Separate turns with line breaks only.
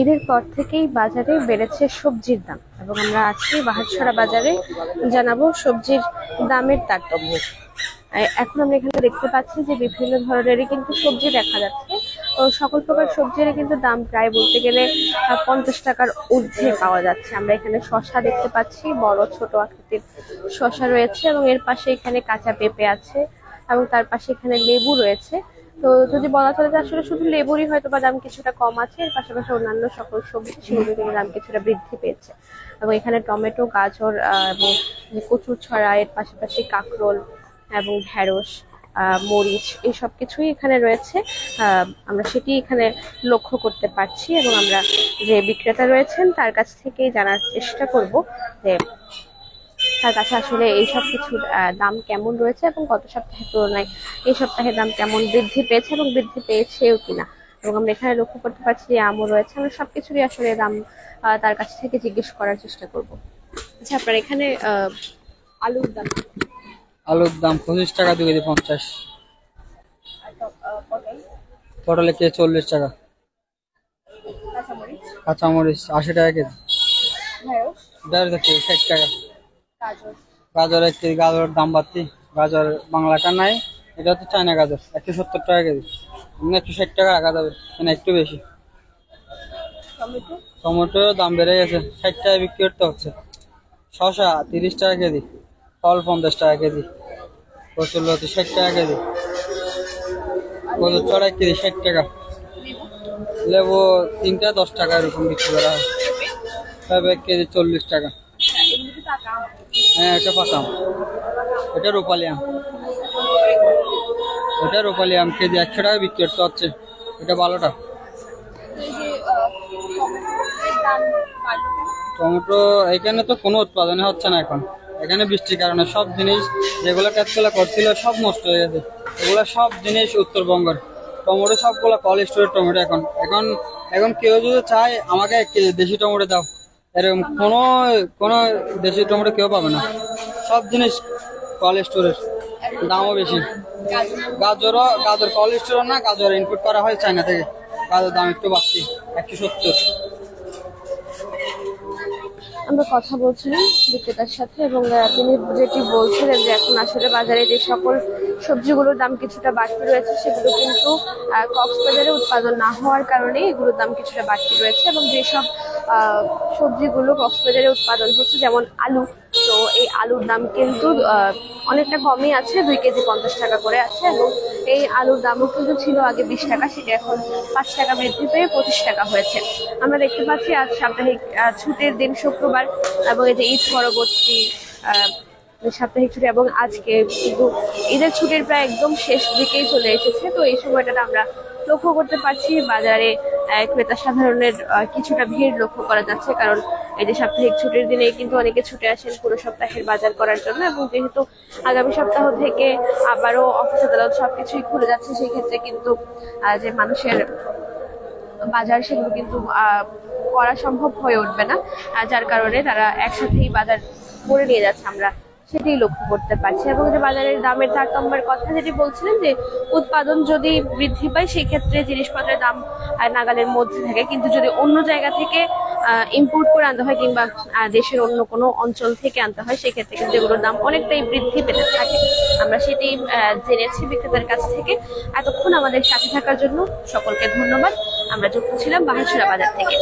ঈদের পর থেকেই বাজারে বেড়েছে সবজির দাম এবং আমরা আছি বাহারছড়া বাজারে, জানাবো সবজির দামের তারতম্য। এখন আমরা এখানে দেখতে পাচ্ছি যে বিভিন্ন ধরনেরই কিন্তু সবজি দেখা যাচ্ছে। তো সকল প্রকার সবজির কিন্তু দাম প্রায় বলতে গেলে 50 টাকার ঊর্ধ্বে পাওয়া যাচ্ছে। আমরা এখানে শসা দেখতে পাচ্ছি, বড় ছোট আকৃতির শসা রয়েছে এবং এর পাশে এখানে কাঁচা পেঁপে আছে এবং তার পাশে এখানে লেবু রয়েছে। তো যদি বলা চলে যে আসলে শুধু লেবুরই হয়তো বা দাম কিছুটা কম আছে, এর পাশাপাশি অন্যান্য সকল সবজি সেগুলোর কিন্তু দাম কিছুটা বৃদ্ধি পেয়েছে। এবং এখানে টমেটো, গাজর এবং কচুর ছড়া, এর পাশাপাশি কাঁকরোল এবং ঢেঁড়স, মরিচ, এই সব কিছুই এখানে রয়েছে। আমরা সেটি এখানে লক্ষ্য করতে পারছি এবং আমরা যে বিক্রেতা রয়েছেন তার কাছ থেকেই জানার চেষ্টা করব যে তার কাছে আসলে এই সব কিছুর দাম কেমন রয়েছে এবং গত সপ্তাহের তুলনায় এই সপ্তাহে দাম কেমন বৃদ্ধি পেয়েছে এবং বৃদ্ধি পেয়েছেও কিনা। এবং আমরা এখানে লক্ষ্য করতে পারছি যে আমও রয়েছে। আমরা সবকিছুরই আসলে দাম তার কাছ থেকে জিজ্ঞেস করার চেষ্টা করব। আচ্ছা, আপনার এখানে আলুর দাম?
আলুর দাম 25 টাকা, 2 কেজি 50। পটল কেজি 40 টাকা। কাঁচামরিচ 80 টাকা কেজি। ঢেঁড়স 60 টাকা। গাজর 1 কেজি। গাজরের দাম বাড়তি। গাজর বাংলাটা নাই, এটা হচ্ছে চায়না গাজর, 170 টাকা কেজি। 160 টাকা রাখা যাবে, মানে একটু বেশি। টমেটো দাম বেড়ে গেছে, 60 টাকা বিক্রি করতে হচ্ছে। শসা 30 টাকা কেজি। ফল 50 টাকা কেজি। কচুরলতি 60 টাকা কেজি। কচুর ছড়া 1 কেজি 60 টাকা। লেবু 3টা 10 টাকা এরকম বিক্রি করা হয়। 1 কেজি 40 টাকা। হ্যাঁ, এটা পাকাম। এটা রূপালি আম। এটা রূপালি আম কেজি 100 টাকা বিক্রি করতে হচ্ছে। এটা ভালোটা। টমেটো এখানে তো কোনো উৎপাদনে হচ্ছে না এখন। এখানে বৃষ্টির কারণে সব জিনিস যেগুলো কাজগুলো করছিল সব নষ্ট হয়ে গেছে। এগুলো সব জিনিস উত্তরবঙ্গের টমেটো, সবগুলো কোল্ড স্টোরের টমেটো। এখন কেউ যদি চায় আমাকে 1 কেজি দেশি টমেটো দাও, এরকম কোনো দেশি টমেটো কেউ পাবে না। সব জিনিস কোল্ড স্টোরের, দামও বেশি। গাজর কোল্ড স্টোর না, গাজর ইনপুট করা হয় চায়না থেকে। গাজর দাম একটু বাড়তি, 170।
আমরা কথা বলছিলাম বিক্রেতার সাথে এবং তিনি যেটি বলছিলেন যে এখন আসলে বাজারে যে সকল সবজিগুলোর দাম কিছুটা বাড়তি রয়েছে সেগুলো কিন্তু কক্সবাজারে উৎপাদন না হওয়ার কারণে এগুলোর দাম কিছুটা বাড়তি রয়েছে। এবং যেসব সবজিগুলো কক্সবাজারে উৎপাদন হচ্ছে, যেমন আলু, তো এই আলুর দাম কিন্তু অনেকটা কমই আছে, 2 কেজি 50 টাকা করে আছে। এবং এই আলুর দামও কিন্তু ছিল আগে 20 টাকা, সেটা এখন 5 টাকা বৃদ্ধি পেয়ে 25 টাকা হয়েছে। আমরা দেখতে পাচ্ছি আজ সাপ্তাহিক ছুটির দিন শুক্রবার এবং এই যে ঈদ পরবর্তী সাপ্তাহিক ছুটি এবং আজকে কিন্তু ঈদের ছুটির প্রায় একদম শেষ দিকেই চলে এসেছে। তো এই সময়টাতে আমরা লক্ষ্য করতে পারছি বাজারে ক্রেতা সাধারণের কিছুটা ভিড় লক্ষ্য করা যাচ্ছে, কারণ এই যে সাপ্তাহিক ছুটির দিনে কিন্তু অনেকে ছুটে আসেন পুরো সপ্তাহের বাজার করার জন্য। এবং যেহেতু আগামী সপ্তাহ থেকে আবারও অফিস আদালত সবকিছুই খুলে যাচ্ছে, সেই ক্ষেত্রে কিন্তু যে মানুষের বাজার সেগুলো কিন্তু করা সম্ভব হয়ে উঠবে না, যার কারণে তারা একসাথেই বাজার করে নিয়ে যাচ্ছে, আমরা সেটি লক্ষ্য করতে পারছি। এবং যে বাজারের দামের তারতম্যের কথা যেটি বলছিলেন, যে উৎপাদন যদি বৃদ্ধি পায় সেই ক্ষেত্রে জিনিসপত্রের দাম নাগালের মধ্যে থাকে, কিন্তু যদি অন্য জায়গা থেকে ইম্পোর্ট করে আনতে হয় কিংবা দেশের অন্য কোনো অঞ্চল থেকে আনতে হয়, সেই ক্ষেত্রে কিন্তু এগুলোর দাম অনেকটাই বৃদ্ধি পেতে থাকে। আমরা সেটি জেনেছি বিক্রেতার কাছ থেকে। এতক্ষণ আমাদের সাথে থাকার জন্য সকলকে ধন্যবাদ। আমরা যুক্ত ছিলাম বাহারছড়া বাজার থেকে।